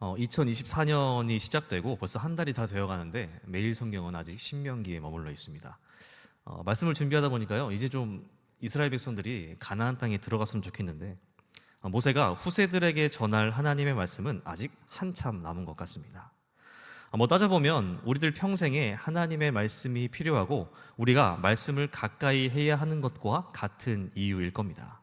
2024년이 시작되고 벌써 한 달이 다 되어가는데 매일 성경은 아직 신명기에 머물러 있습니다. 말씀을 준비하다 보니까요, 이제 좀 이스라엘 백성들이 가나안 땅에 들어갔으면 좋겠는데 모세가 후세들에게 전할 하나님의 말씀은 아직 한참 남은 것 같습니다. 따져보면 우리들 평생에 하나님의 말씀이 필요하고 우리가 말씀을 가까이 해야 하는 것과 같은 이유일 겁니다.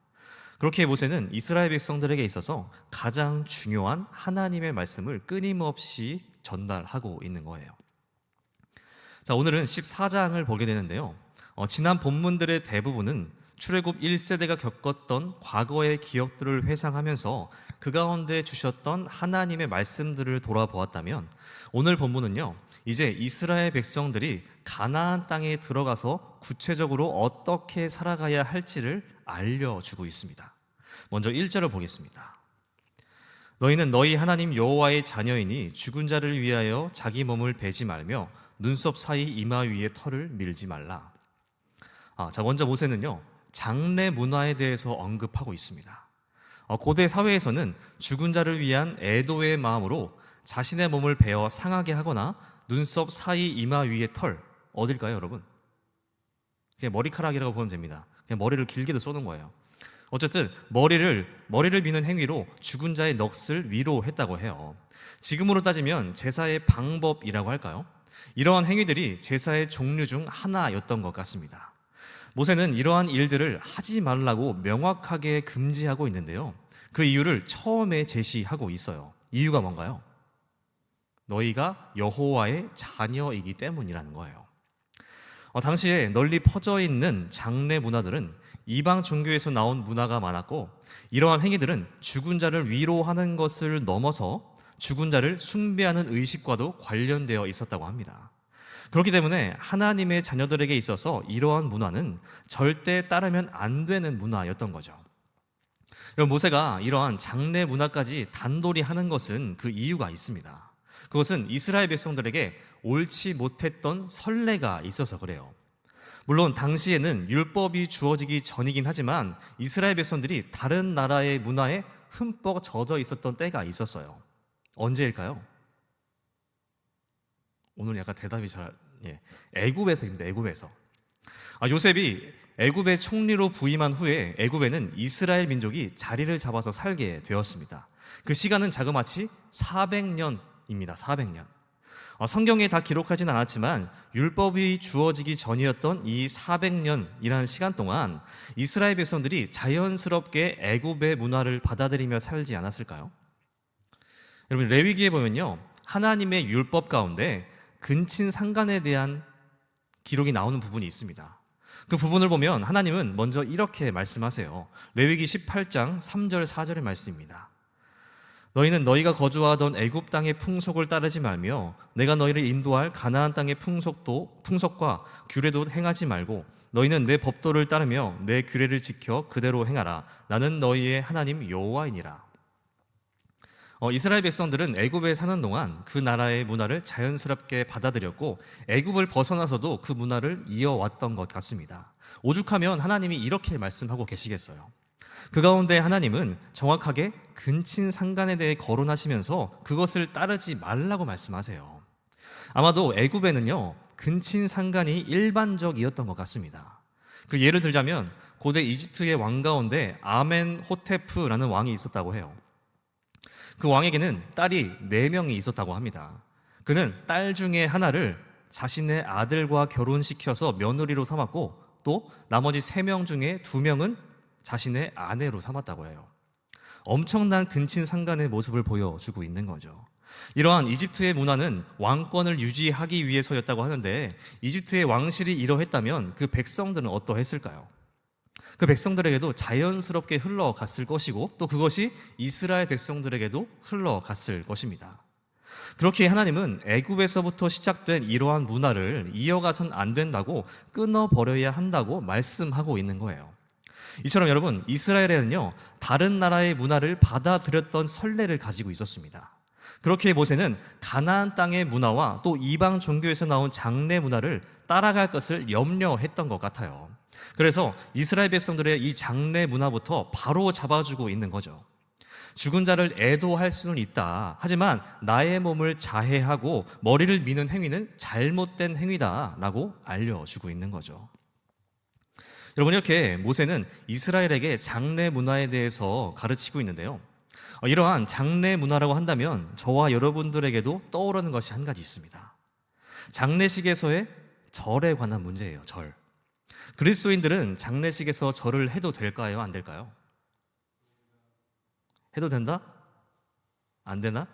그렇게 모세는 이스라엘 백성들에게 있어서 가장 중요한 하나님의 말씀을 끊임없이 전달하고 있는 거예요. 자, 오늘은 14장을 보게 되는데요. 지난 본문들의 대부분은 출애굽 1세대가 겪었던 과거의 기억들을 회상하면서 그 가운데 주셨던 하나님의 말씀들을 돌아보았다면, 오늘 본문은요, 이제 이스라엘 백성들이 가나안 땅에 들어가서 구체적으로 어떻게 살아가야 할지를 알려주고 있습니다. 먼저 1절을 보겠습니다. 너희는 너희 하나님 여호와의 자녀이니 죽은 자를 위하여 자기 몸을 베지 말며 눈썹 사이 이마 위에 털을 밀지 말라. 먼저 모세는요, 장례 문화에 대해서 언급하고 있습니다. 고대 사회에서는 죽은 자를 위한 애도의 마음으로 자신의 몸을 베어 상하게 하거나 눈썹 사이 이마 위에 털, 어딜까요 여러분? 그냥 머리카락이라고 보면 됩니다. 그냥 머리를 길게도 쏘는 거예요. 어쨌든 머리를 미는 행위로 죽은 자의 넋을 위로했다고 해요. 지금으로 따지면 제사의 방법이라고 할까요? 이러한 행위들이 제사의 종류 중 하나였던 것 같습니다. 모세는 이러한 일들을 하지 말라고 명확하게 금지하고 있는데요, 그 이유를 처음에 제시하고 있어요. 이유가 뭔가요? 너희가 여호와의 자녀이기 때문이라는 거예요. 당시에 널리 퍼져 있는 장례 문화들은 이방 종교에서 나온 문화가 많았고, 이러한 행위들은 죽은 자를 위로하는 것을 넘어서 죽은 자를 숭배하는 의식과도 관련되어 있었다고 합니다. 그렇기 때문에 하나님의 자녀들에게 있어서 이러한 문화는 절대 따르면 안 되는 문화였던 거죠. 여러분, 모세가 이러한 장례 문화까지 단돌이 하는 것은 그 이유가 있습니다. 그것은 이스라엘 백성들에게 옳지 못했던 선례가 있어서 그래요. 물론 당시에는 율법이 주어지기 전이긴 하지만 이스라엘 백성들이 다른 나라의 문화에 흠뻑 젖어 있었던 때가 있었어요. 언제일까요? 오늘 약간 대답이 애굽에서입니다. 애굽에서. 요셉이 애굽의 총리로 부임한 후에 애굽에는 이스라엘 민족이 자리를 잡아서 살게 되었습니다. 그 시간은 자그마치 400년입니다. 400년. 성경에 다 기록하진 않았지만 율법이 주어지기 전이었던 이 400년이라는 시간 동안 이스라엘 백성들이 자연스럽게 애굽의 문화를 받아들이며 살지 않았을까요? 여러분, 레위기에 보면요, 하나님의 율법 가운데 근친 상간에 대한 기록이 나오는 부분이 있습니다. 그 부분을 보면 하나님은 먼저 이렇게 말씀하세요. 레위기 18장 3절 4절의 말씀입니다. 너희는 너희가 거주하던 애굽 땅의 풍속을 따르지 말며 내가 너희를 인도할 가나안 땅의 풍속과 규례도 행하지 말고 너희는 내 법도를 따르며 내 규례를 지켜 그대로 행하라. 나는 너희의 하나님 여호와이니라. 이스라엘 백성들은 애굽에 사는 동안 그 나라의 문화를 자연스럽게 받아들였고 애굽을 벗어나서도 그 문화를 이어왔던 것 같습니다. 오죽하면 하나님이 이렇게 말씀하고 계시겠어요. 그 가운데 하나님은 정확하게 근친 상간에 대해 거론하시면서 그것을 따르지 말라고 말씀하세요. 아마도 애굽에는요, 근친 상간이 일반적이었던 것 같습니다. 그 예를 들자면 고대 이집트의 왕 가운데 아멘호테프라는 왕이 있었다고 해요. 그 왕에게는 딸이 4명이 있었다고 합니다. 그는 딸 중에 하나를 자신의 아들과 결혼시켜서 며느리로 삼았고 또 나머지 3명 중에 2명은 자신의 아내로 삼았다고 해요. 엄청난 근친상간의 모습을 보여주고 있는 거죠. 이러한 이집트의 문화는 왕권을 유지하기 위해서였다고 하는데 이집트의 왕실이 이러했다면 그 백성들은 어떠했을까요? 그 백성들에게도 자연스럽게 흘러갔을 것이고 또 그것이 이스라엘 백성들에게도 흘러갔을 것입니다. 그렇게 하나님은 애굽에서부터 시작된 이러한 문화를 이어가선 안 된다고 끊어버려야 한다고 말씀하고 있는 거예요. 이처럼 여러분, 이스라엘에는요, 다른 나라의 문화를 받아들였던 선례를 가지고 있었습니다. 그렇게 모세는 가나안 땅의 문화와 또 이방 종교에서 나온 장례 문화를 따라갈 것을 염려했던 것 같아요. 그래서 이스라엘 백성들의 이 장례 문화부터 바로 잡아주고 있는 거죠. 죽은 자를 애도할 수는 있다. 하지만 나의 몸을 자해하고 머리를 미는 행위는 잘못된 행위다라고 알려주고 있는 거죠. 여러분, 이렇게 모세는 이스라엘에게 장례 문화에 대해서 가르치고 있는데요. 이러한 장례 문화라고 한다면 저와 여러분들에게도 떠오르는 것이 한 가지 있습니다. 장례식에서의 절에 관한 문제예요. 절. 그리스도인들은 장례식에서 절을 해도 될까요? 안 될까요? 해도 된다? 안 되나?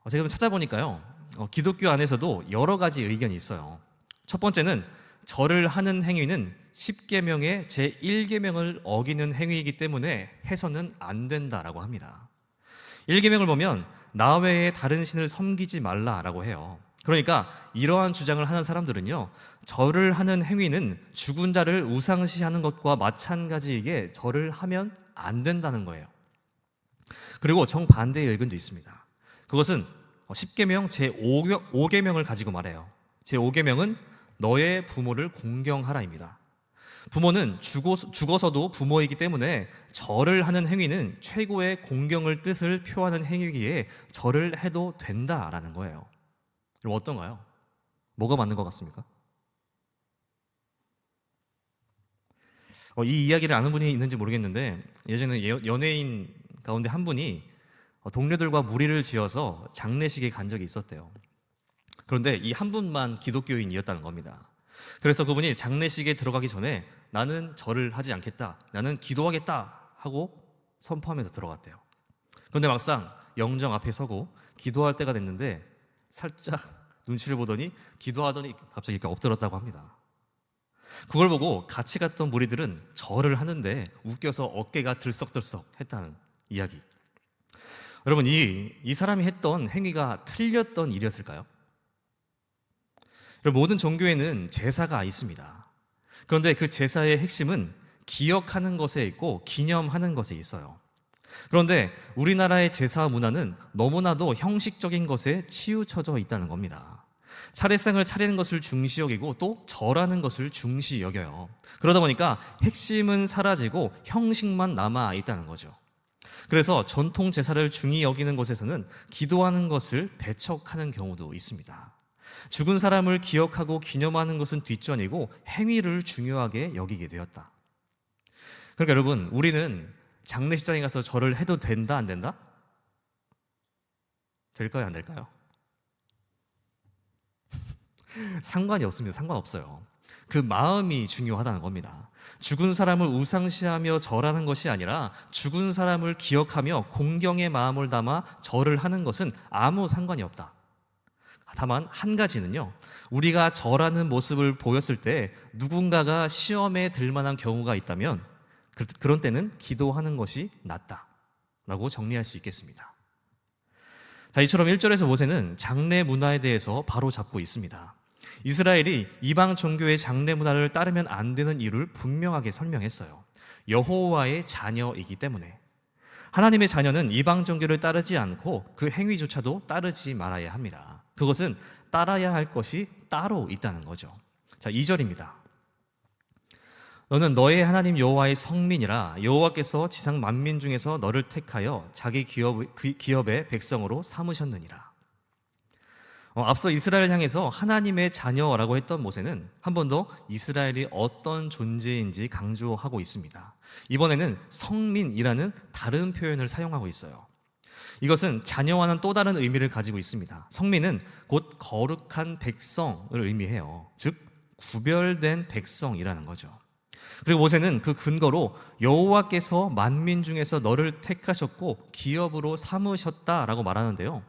제가 좀 찾아보니까요, 기독교 안에서도 여러 가지 의견이 있어요. 첫 번째는 절을 하는 행위는 10계명의 제1계명을 어기는 행위이기 때문에 해서는 안 된다라고 합니다. 1계명을 보면 나 외에 다른 신을 섬기지 말라라고 해요. 그러니까 이러한 주장을 하는 사람들은요, 절을 하는 행위는 죽은 자를 우상시하는 것과 마찬가지이기에 절을 하면 안 된다는 거예요. 그리고 정반대의 의견도 있습니다. 그것은 10계명 제5계명을 가지고 말해요. 제5계명은 너의 부모를 공경하라입니다. 부모는 죽어서도 부모이기 때문에 절을 하는 행위는 최고의 공경을 뜻을 표하는 행위이기에 절을 해도 된다라는 거예요. 그럼 어떤가요? 뭐가 맞는 것 같습니까? 이 이야기를 아는 분이 있는지 모르겠는데 예전에 연예인 가운데 한 분이 동료들과 무리를 지어서 장례식에 간 적이 있었대요. 그런데 이 한 분만 기독교인이었다는 겁니다. 그래서 그분이 장례식에 들어가기 전에 나는 절을 하지 않겠다, 나는 기도하겠다 하고 선포하면서 들어갔대요. 그런데 막상 영정 앞에 서고 기도할 때가 됐는데 살짝 눈치를 보더니 기도하더니 갑자기 이렇게 엎드렸다고 합니다. 그걸 보고 같이 갔던 무리들은 절을 하는데 웃겨서 어깨가 들썩들썩 했다는 이야기. 여러분, 이 사람이 했던 행위가 틀렸던 일이었을까요? 모든 종교에는 제사가 있습니다. 그런데 그 제사의 핵심은 기억하는 것에 있고 기념하는 것에 있어요. 그런데 우리나라의 제사 문화는 너무나도 형식적인 것에 치우쳐져 있다는 겁니다. 차례상을 차리는 것을 중시 여기고 또 절하는 것을 중시 여겨요. 그러다 보니까 핵심은 사라지고 형식만 남아 있다는 거죠. 그래서 전통 제사를 중히 여기는 곳에서는 기도하는 것을 배척하는 경우도 있습니다. 죽은 사람을 기억하고 기념하는 것은 뒷전이고 행위를 중요하게 여기게 되었다. 그러니까 여러분, 우리는 장례식장에 가서 절을 해도 된다, 안 된다? 될까요, 안 될까요? 상관이 없습니다. 상관없어요. 그 마음이 중요하다는 겁니다. 죽은 사람을 우상시하며 절하는 것이 아니라 죽은 사람을 기억하며 공경의 마음을 담아 절을 하는 것은 아무 상관이 없다. 다만 한 가지는요, 우리가 절하는 모습을 보였을 때 누군가가 시험에 들 만한 경우가 있다면 그런 때는 기도하는 것이 낫다라고 정리할 수 있겠습니다. 자, 이처럼 1절에서 모세는 장례 문화에 대해서 바로 잡고 있습니다. 이스라엘이 이방 종교의 장례 문화를 따르면 안 되는 이유를 분명하게 설명했어요. 여호와의 자녀이기 때문에. 하나님의 자녀는 이방 종교를 따르지 않고 그 행위조차도 따르지 말아야 합니다. 그것은 따라야 할 것이 따로 있다는 거죠. 자, 2절입니다. 너는 너의 하나님 여호와의 성민이라. 여호와께서 지상 만민 중에서 너를 택하여 자기 기업의 백성으로 삼으셨느니라. 앞서 이스라엘 향해서 하나님의 자녀라고 했던 모세는 한 번 더 이스라엘이 어떤 존재인지 강조하고 있습니다. 이번에는 성민이라는 다른 표현을 사용하고 있어요. 이것은 자녀와는 또 다른 의미를 가지고 있습니다. 성민은 곧 거룩한 백성을 의미해요. 즉 구별된 백성이라는 거죠. 그리고 모세는 그 근거로 여호와께서 만민 중에서 너를 택하셨고 기업으로 삼으셨다라고 말하는데요.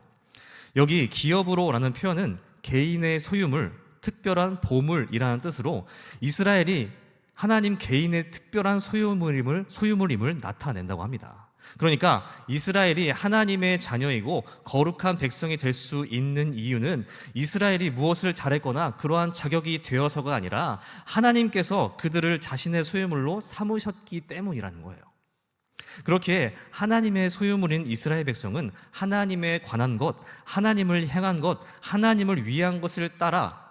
여기 기업으로라는 표현은 개인의 소유물, 특별한 보물이라는 뜻으로 이스라엘이 하나님 개인의 특별한 소유물임을 나타낸다고 합니다. 그러니까 이스라엘이 하나님의 자녀이고 거룩한 백성이 될 수 있는 이유는 이스라엘이 무엇을 잘했거나 그러한 자격이 되어서가 아니라 하나님께서 그들을 자신의 소유물로 삼으셨기 때문이라는 거예요. 그렇게 하나님의 소유물인 이스라엘 백성은 하나님에 관한 것, 하나님을 향한 것, 하나님을 위한 것을 따라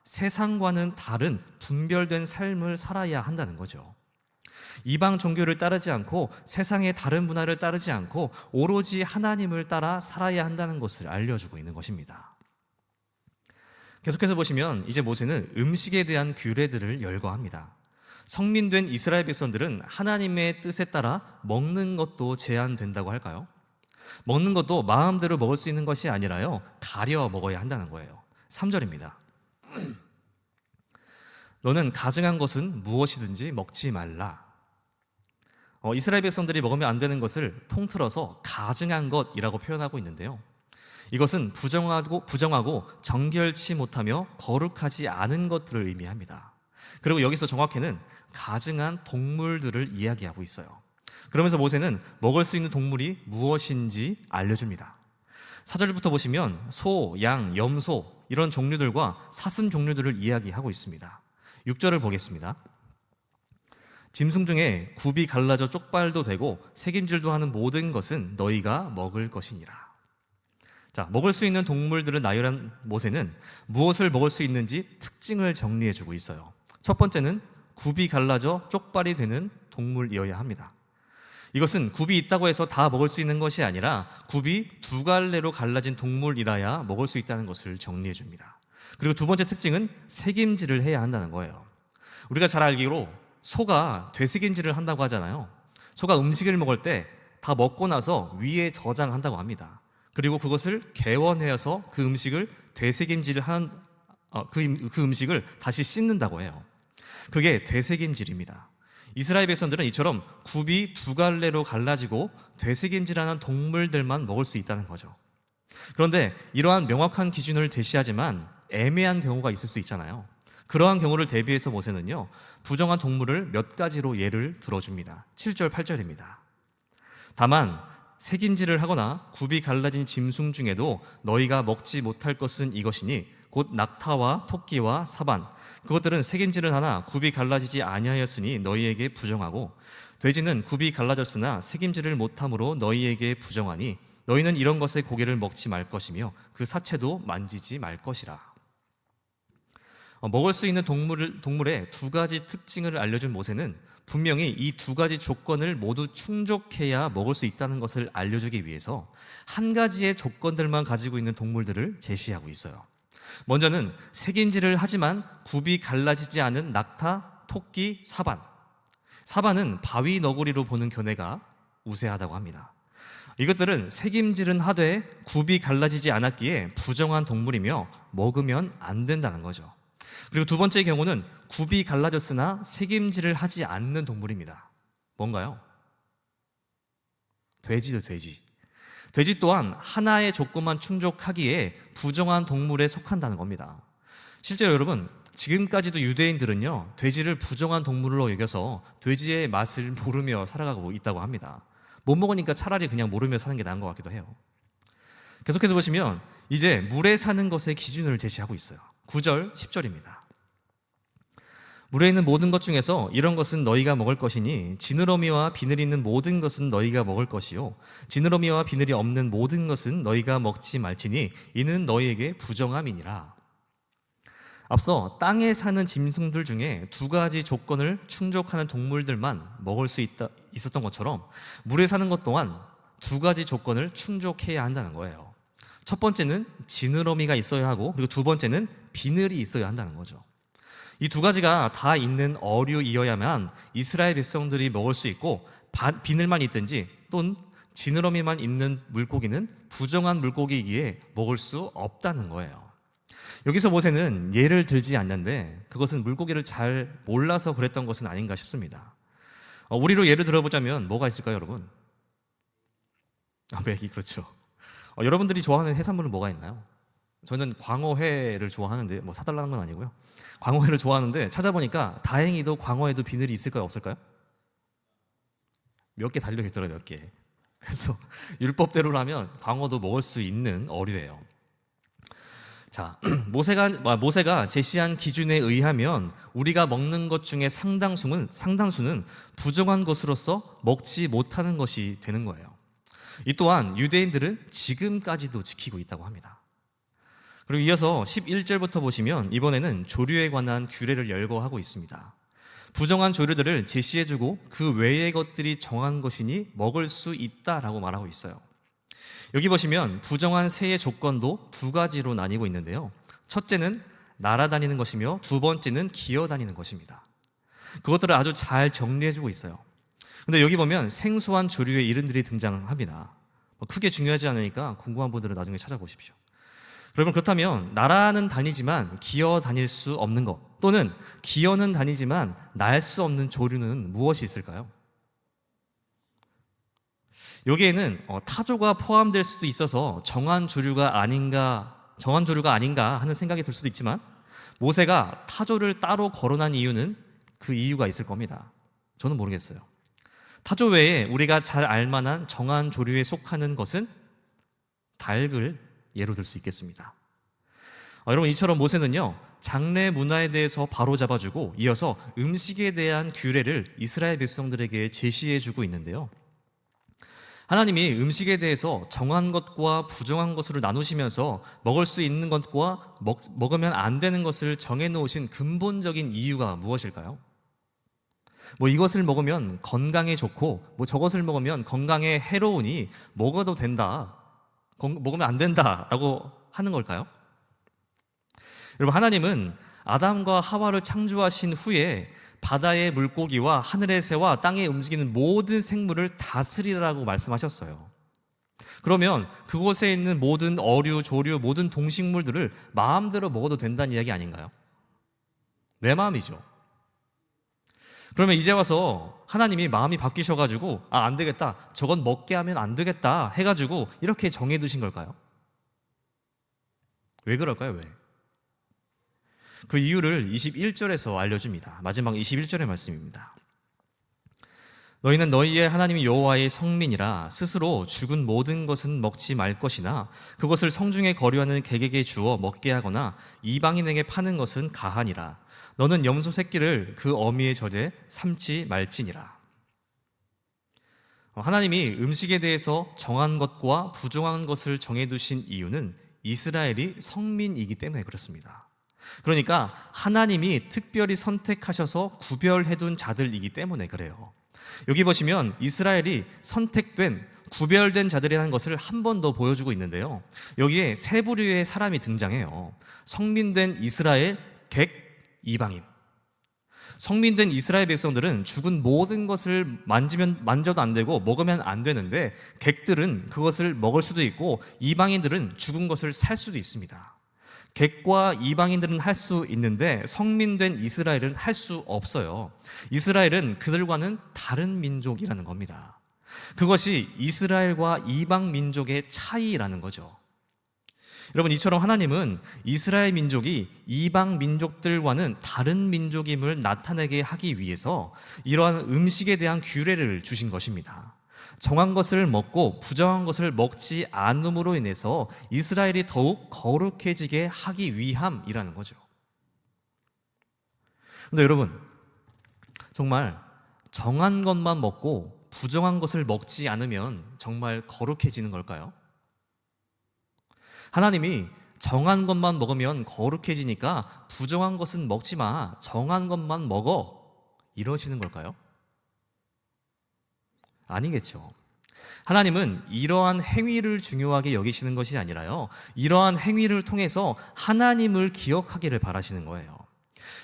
세상과는 다른 분별된 삶을 살아야 한다는 거죠. 이방 종교를 따르지 않고 세상의 다른 문화를 따르지 않고 오로지 하나님을 따라 살아야 한다는 것을 알려주고 있는 것입니다. 계속해서 보시면 이제 모세는 음식에 대한 규례들을 열거합니다. 성민된 이스라엘 백성들은 하나님의 뜻에 따라 먹는 것도 제한된다고 할까요? 먹는 것도 마음대로 먹을 수 있는 것이 아니라요, 가려 먹어야 한다는 거예요. 3절입니다. 너는 가증한 것은 무엇이든지 먹지 말라. 이스라엘 백성들이 먹으면 안 되는 것을 통틀어서 가증한 것이라고 표현하고 있는데요, 이것은 부정하고 정결치 못하며 거룩하지 않은 것들을 의미합니다. 그리고 여기서 정확히는 가증한 동물들을 이야기하고 있어요. 그러면서 모세는 먹을 수 있는 동물이 무엇인지 알려줍니다. 4절부터 보시면 소, 양, 염소 이런 종류들과 사슴 종류들을 이야기하고 있습니다. 6절을 보겠습니다. 짐승 중에 굽이 갈라져 쪽발도 되고 새김질도 하는 모든 것은 너희가 먹을 것이니라. 자, 먹을 수 있는 동물들을 나열한 모세는 무엇을 먹을 수 있는지 특징을 정리해주고 있어요. 첫 번째는 굽이 갈라져 쪽발이 되는 동물이어야 합니다. 이것은 굽이 있다고 해서 다 먹을 수 있는 것이 아니라 굽이 두 갈래로 갈라진 동물이라야 먹을 수 있다는 것을 정리해 줍니다. 그리고 두 번째 특징은 새김질을 해야 한다는 거예요. 우리가 잘 알기로 소가 되새김질을 한다고 하잖아요. 소가 음식을 먹을 때 다 먹고 나서 위에 저장한다고 합니다. 그리고 그것을 개원해서 그 음식을 되새김질을 하는 그 음식을 다시 씻는다고 해요. 그게 되새김질입니다. 이스라엘 백성들은 이처럼 굽이 두 갈래로 갈라지고 되새김질하는 동물들만 먹을 수 있다는 거죠. 그런데 이러한 명확한 기준을 제시하지만 애매한 경우가 있을 수 있잖아요. 그러한 경우를 대비해서 모세는요, 부정한 동물을 몇 가지로 예를 들어줍니다. 7절, 8절입니다. 다만 새김질을 하거나 굽이 갈라진 짐승 중에도 너희가 먹지 못할 것은 이것이니 곧 낙타와 토끼와 사반, 그것들은 새김질을 하나 굽이 갈라지지 아니하였으니 너희에게 부정하고, 돼지는 굽이 갈라졌으나 새김질을 못함으로 너희에게 부정하니 너희는 이런 것의 고기를 먹지 말 것이며 그 사체도 만지지 말 것이라. 먹을 수 있는 동물의 두 가지 특징을 알려준 모세는 분명히 이 두 가지 조건을 모두 충족해야 먹을 수 있다는 것을 알려주기 위해서 한 가지의 조건들만 가지고 있는 동물들을 제시하고 있어요. 먼저는 새김질을 하지만 굽이 갈라지지 않은 낙타, 토끼, 사반. 사반은 바위 너구리로 보는 견해가 우세하다고 합니다. 이것들은 새김질은 하되 굽이 갈라지지 않았기에 부정한 동물이며 먹으면 안 된다는 거죠. 그리고 두 번째 경우는 굽이 갈라졌으나 새김질을 하지 않는 동물입니다. 뭔가요? 돼지죠, 돼지. 돼지 또한 하나의 조건만 충족하기에 부정한 동물에 속한다는 겁니다. 실제로 여러분, 지금까지도 유대인들은요, 돼지를 부정한 동물로 여겨서 돼지의 맛을 모르며 살아가고 있다고 합니다. 못 먹으니까 차라리 그냥 모르며 사는 게 나은 것 같기도 해요. 계속해서 보시면 이제 물에 사는 것의 기준을 제시하고 있어요. 9절, 10절입니다. 물에 있는 모든 것 중에서 이런 것은 너희가 먹을 것이니 지느러미와 비늘이 있는 모든 것은 너희가 먹을 것이요 지느러미와 비늘이 없는 모든 것은 너희가 먹지 말지니 이는 너희에게 부정함이니라. 앞서 땅에 사는 짐승들 중에 두 가지 조건을 충족하는 동물들만 먹을 수 있었던 것처럼 물에 사는 것 또한 두 가지 조건을 충족해야 한다는 거예요. 첫 번째는 지느러미가 있어야 하고, 그리고 두 번째는 비늘이 있어야 한다는 거죠. 이 두 가지가 다 있는 어류이어야만 이스라엘 백성들이 먹을 수 있고, 비늘만 있든지 또는 지느러미만 있는 물고기는 부정한 물고기이기에 먹을 수 없다는 거예요. 여기서 모세는 예를 들지 않는데 그것은 물고기를 잘 몰라서 그랬던 것은 아닌가 싶습니다. 우리로 예를 들어보자면 뭐가 있을까요, 여러분? 메기, 그렇죠. 여러분들이 좋아하는 해산물은 뭐가 있나요? 저는 광어회를 좋아하는데, 뭐 사달라는 건 아니고요. 광어회를 좋아하는데 찾아보니까 다행히도 광어에도 비늘이 있을까요, 없을까요? 몇 개 달려 있더라고요, 몇 개. 그래서 율법대로라면 광어도 먹을 수 있는 어류예요. 자, 모세가 제시한 기준에 의하면 우리가 먹는 것 중에 상당수는 부정한 것으로서 먹지 못하는 것이 되는 거예요. 이 또한 유대인들은 지금까지도 지키고 있다고 합니다. 그리고 이어서 11절부터 보시면 이번에는 조류에 관한 규례를 열거하고 있습니다. 부정한 조류들을 제시해주고 그 외의 것들이 정한 것이니 먹을 수 있다라고 말하고 있어요. 여기 보시면 부정한 새의 조건도 두 가지로 나뉘고 있는데요. 첫째는 날아다니는 것이며 두 번째는 기어다니는 것입니다. 그것들을 아주 잘 정리해주고 있어요. 근데 여기 보면 생소한 조류의 이름들이 등장합니다. 크게 중요하지 않으니까 궁금한 분들은 나중에 찾아보십시오. 여러분, 그렇다면 날아는 다니지만 기어 다닐 수 없는 것, 또는 기어는 다니지만 날 수 없는 조류는 무엇이 있을까요? 여기에는 타조가 포함될 수도 있어서 정한 조류가 아닌가 하는 생각이 들 수도 있지만, 모세가 타조를 따로 거론한 이유는 그 이유가 있을 겁니다. 저는 모르겠어요. 타조 외에 우리가 잘 알만한 정한 조류에 속하는 것은 닭을 예로 들 수 있겠습니다. 여러분, 이처럼 모세는요, 장래 문화에 대해서 바로잡아주고 이어서 음식에 대한 규례를 이스라엘 백성들에게 제시해주고 있는데요. 하나님이 음식에 대해서 정한 것과 부정한 것으로 나누시면서 먹을 수 있는 것과 먹으면 안 되는 것을 정해놓으신 근본적인 이유가 무엇일까요? 이것을 먹으면 건강에 좋고 저것을 먹으면 건강에 해로우니 먹어도 된다, 먹으면 안 된다라고 하는 걸까요? 여러분, 하나님은 아담과 하와를 창조하신 후에 바다의 물고기와 하늘의 새와 땅에 움직이는 모든 생물을 다스리라고 말씀하셨어요. 그러면 그곳에 있는 모든 어류, 조류, 모든 동식물들을 마음대로 먹어도 된다는 이야기 아닌가요? 내 마음이죠. 그러면 이제 와서 하나님이 마음이 바뀌셔가지고 안 되겠다, 저건 먹게 하면 안 되겠다 해가지고 이렇게 정해두신 걸까요? 왜 그럴까요? 왜? 그 이유를 21절에서 알려줍니다. 마지막 21절의 말씀입니다. 너희는 너희의 하나님 여호와의 성민이라 스스로 죽은 모든 것은 먹지 말 것이나 그것을 성중에 거류하는 객에게 주어 먹게 하거나 이방인에게 파는 것은 가하니라. 너는 염소 새끼를 그 어미의 젖에 삶지 말지니라. 하나님이 음식에 대해서 정한 것과 부정한 것을 정해두신 이유는 이스라엘이 성민이기 때문에 그렇습니다. 그러니까 하나님이 특별히 선택하셔서 구별해둔 자들이기 때문에 그래요. 여기 보시면 이스라엘이 선택된, 구별된 자들이라는 것을 한 번 더 보여주고 있는데요. 여기에 세 부류의 사람이 등장해요. 성민된 이스라엘, 객, 이방인. 성민된 이스라엘 백성들은 죽은 모든 것을 만져도 안 되고 먹으면 안 되는데, 객들은 그것을 먹을 수도 있고 이방인들은 죽은 것을 살 수도 있습니다. 객과 이방인들은 할 수 있는데 성민된 이스라엘은 할 수 없어요. 이스라엘은 그들과는 다른 민족이라는 겁니다. 그것이 이스라엘과 이방 민족의 차이라는 거죠. 여러분, 이처럼 하나님은 이스라엘 민족이 이방 민족들과는 다른 민족임을 나타내게 하기 위해서 이러한 음식에 대한 규례를 주신 것입니다. 정한 것을 먹고 부정한 것을 먹지 않음으로 인해서 이스라엘이 더욱 거룩해지게 하기 위함이라는 거죠. 근데 여러분, 정말 정한 것만 먹고 부정한 것을 먹지 않으면 정말 거룩해지는 걸까요? 하나님이 정한 것만 먹으면 거룩해지니까 부정한 것은 먹지 마, 정한 것만 먹어, 이러시는 걸까요? 아니겠죠. 하나님은 이러한 행위를 중요하게 여기시는 것이 아니라요, 이러한 행위를 통해서 하나님을 기억하기를 바라시는 거예요.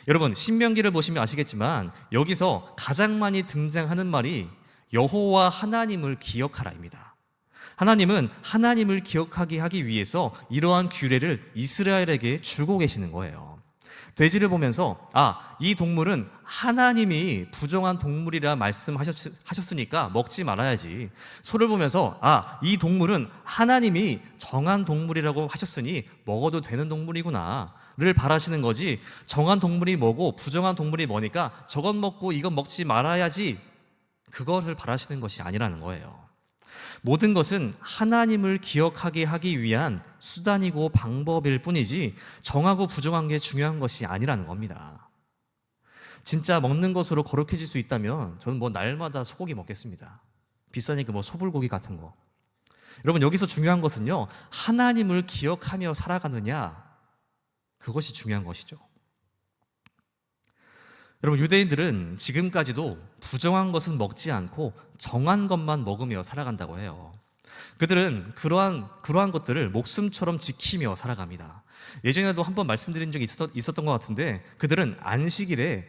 여러분, 신명기를 보시면 아시겠지만 여기서 가장 많이 등장하는 말이 여호와 하나님을 기억하라입니다. 하나님은 하나님을 기억하게 하기 위해서 이러한 규례를 이스라엘에게 주고 계시는 거예요. 돼지를 보면서 이 동물은 하나님이 부정한 동물이라 말씀하셨으니까 먹지 말아야지. 소를 보면서 이 동물은 하나님이 정한 동물이라고 하셨으니 먹어도 되는 동물이구나 를 바라시는 거지, 정한 동물이 뭐고 부정한 동물이 뭐니까 저건 먹고 이건 먹지 말아야지, 그거를 바라시는 것이 아니라는 거예요. 모든 것은 하나님을 기억하게 하기 위한 수단이고 방법일 뿐이지 정하고 부정한 게 중요한 것이 아니라는 겁니다. 진짜 먹는 것으로 거룩해질 수 있다면 저는 날마다 소고기 먹겠습니다. 비싸니까 소불고기 같은 거. 여러분, 여기서 중요한 것은요, 하나님을 기억하며 살아가느냐, 그것이 중요한 것이죠. 여러분, 유대인들은 지금까지도 부정한 것은 먹지 않고 정한 것만 먹으며 살아간다고 해요. 그들은 그러한 것들을 목숨처럼 지키며 살아갑니다. 예전에도 한번 말씀드린 적이 있었던 것 같은데, 그들은 안식일에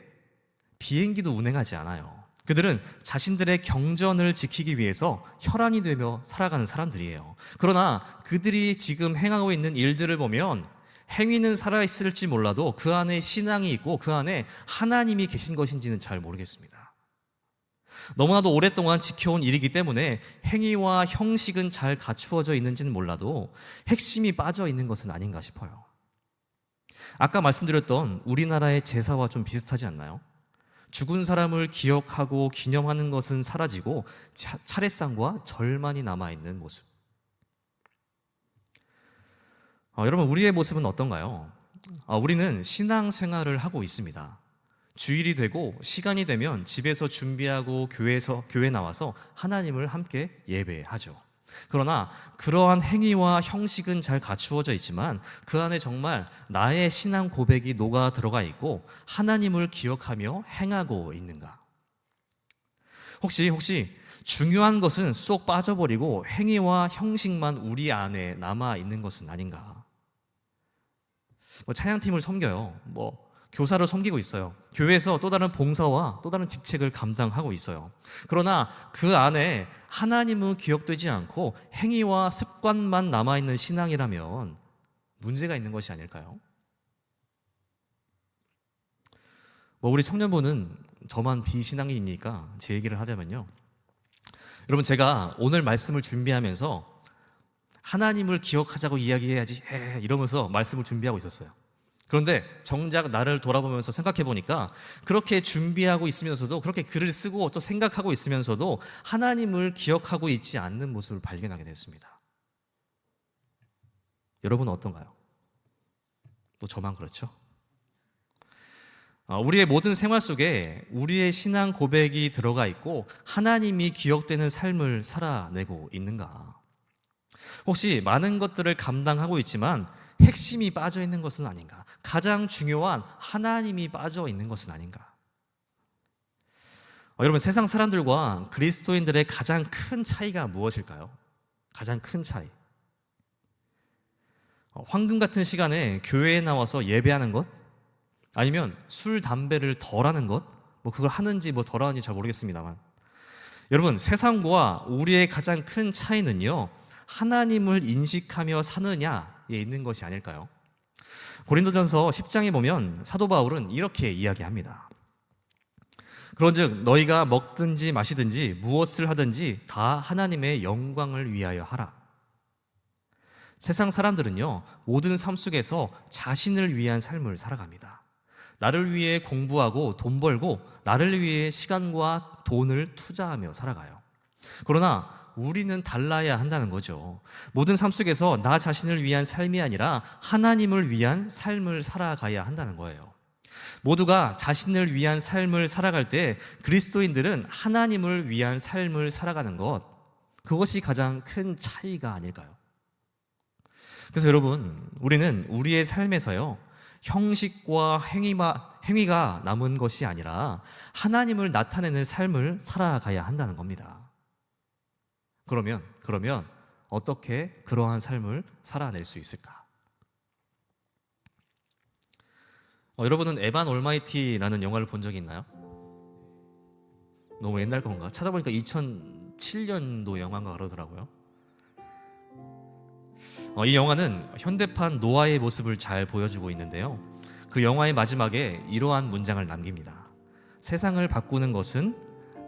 비행기도 운행하지 않아요. 그들은 자신들의 경전을 지키기 위해서 혈안이 되며 살아가는 사람들이에요. 그러나 그들이 지금 행하고 있는 일들을 보면 행위는 살아있을지 몰라도 그 안에 신앙이 있고 그 안에 하나님이 계신 것인지는 잘 모르겠습니다. 너무나도 오랫동안 지켜온 일이기 때문에 행위와 형식은 잘 갖추어져 있는지는 몰라도 핵심이 빠져 있는 것은 아닌가 싶어요. 아까 말씀드렸던 우리나라의 제사와 좀 비슷하지 않나요? 죽은 사람을 기억하고 기념하는 것은 사라지고 차례상과 절만이 남아있는 모습. 여러분, 우리의 모습은 어떤가요? 우리는 신앙생활을 하고 있습니다. 주일이 되고 시간이 되면 집에서 준비하고 교회 나와서 하나님을 함께 예배하죠. 그러나 그러한 행위와 형식은 잘 갖추어져 있지만 그 안에 정말 나의 신앙 고백이 녹아 들어가 있고 하나님을 기억하며 행하고 있는가? 혹시 중요한 것은 쏙 빠져버리고 행위와 형식만 우리 안에 남아 있는 것은 아닌가? 찬양팀을 섬겨요. 교사를 섬기고 있어요. 교회에서 또 다른 봉사와 또 다른 직책을 감당하고 있어요. 그러나 그 안에 하나님은 기억되지 않고 행위와 습관만 남아있는 신앙이라면 문제가 있는 것이 아닐까요? 우리 청년부는 저만 비신앙인이니까 제 얘기를 하자면요. 여러분, 제가 오늘 말씀을 준비하면서 하나님을 기억하자고 이야기해야지 이러면서 말씀을 준비하고 있었어요. 그런데 정작 나를 돌아보면서 생각해 보니까 그렇게 준비하고 있으면서도, 그렇게 글을 쓰고 또 생각하고 있으면서도 하나님을 기억하고 있지 않는 모습을 발견하게 됐습니다. 여러분은 어떤가요? 또 저만 그렇죠? 우리의 모든 생활 속에 우리의 신앙 고백이 들어가 있고 하나님이 기억되는 삶을 살아내고 있는가? 혹시 많은 것들을 감당하고 있지만 핵심이 빠져 있는 것은 아닌가? 가장 중요한 하나님이 빠져 있는 것은 아닌가? 여러분, 세상 사람들과 그리스도인들의 가장 큰 차이가 무엇일까요? 가장 큰 차이. 황금 같은 시간에 교회에 나와서 예배하는 것? 아니면 술, 담배를 덜 하는 것? 그걸 하는지 덜 하는지 잘 모르겠습니다만, 여러분, 세상과 우리의 가장 큰 차이는요, 하나님을 인식하며 사느냐에 있는 것이 아닐까요? 고린도전서 10장에 보면 사도 바울은 이렇게 이야기합니다. 그런즉 너희가 먹든지 마시든지 무엇을 하든지 다 하나님의 영광을 위하여 하라. 세상 사람들은요, 모든 삶 속에서 자신을 위한 삶을 살아갑니다. 나를 위해 공부하고 돈 벌고 나를 위해 시간과 돈을 투자하며 살아가요. 그러나 우리는 달라야 한다는 거죠. 모든 삶 속에서 나 자신을 위한 삶이 아니라 하나님을 위한 삶을 살아가야 한다는 거예요. 모두가 자신을 위한 삶을 살아갈 때 그리스도인들은 하나님을 위한 삶을 살아가는 것, 그것이 가장 큰 차이가 아닐까요? 그래서 여러분, 우리는 우리의 삶에서요, 형식과 행위가 남은 것이 아니라 하나님을 나타내는 삶을 살아가야 한다는 겁니다. 그러면 어떻게 그러한 삶을 살아낼 수 있을까? 여러분은 에반 올마이티라는 영화를 본 적이 있나요? 너무 옛날 건가? 찾아보니까 2007년도 영화인가 그러더라고요. 이 영화는 현대판 노아의 모습을 잘 보여주고 있는데요, 그 영화의 마지막에 이러한 문장을 남깁니다. 세상을 바꾸는 것은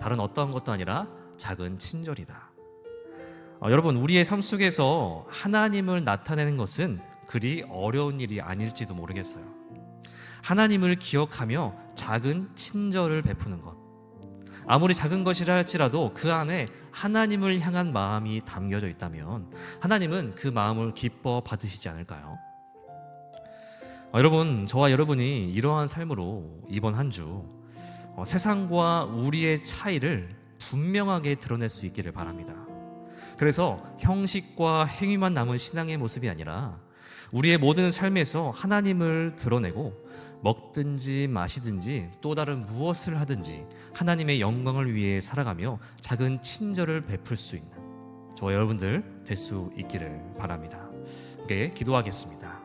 다른 어떠한 것도 아니라 작은 친절이다. 여러분, 우리의 삶 속에서 하나님을 나타내는 것은 그리 어려운 일이 아닐지도 모르겠어요. 하나님을 기억하며 작은 친절을 베푸는 것, 아무리 작은 것이라 할지라도 그 안에 하나님을 향한 마음이 담겨져 있다면 하나님은 그 마음을 기뻐 받으시지 않을까요? 여러분, 저와 여러분이 이러한 삶으로 이번 한 주 세상과 우리의 차이를 분명하게 드러낼 수 있기를 바랍니다. 그래서 형식과 행위만 남은 신앙의 모습이 아니라 우리의 모든 삶에서 하나님을 드러내고 먹든지 마시든지 또 다른 무엇을 하든지 하나님의 영광을 위해 살아가며 작은 친절을 베풀 수 있는 저와 여러분들 될 수 있기를 바랍니다. 함께 기도하겠습니다.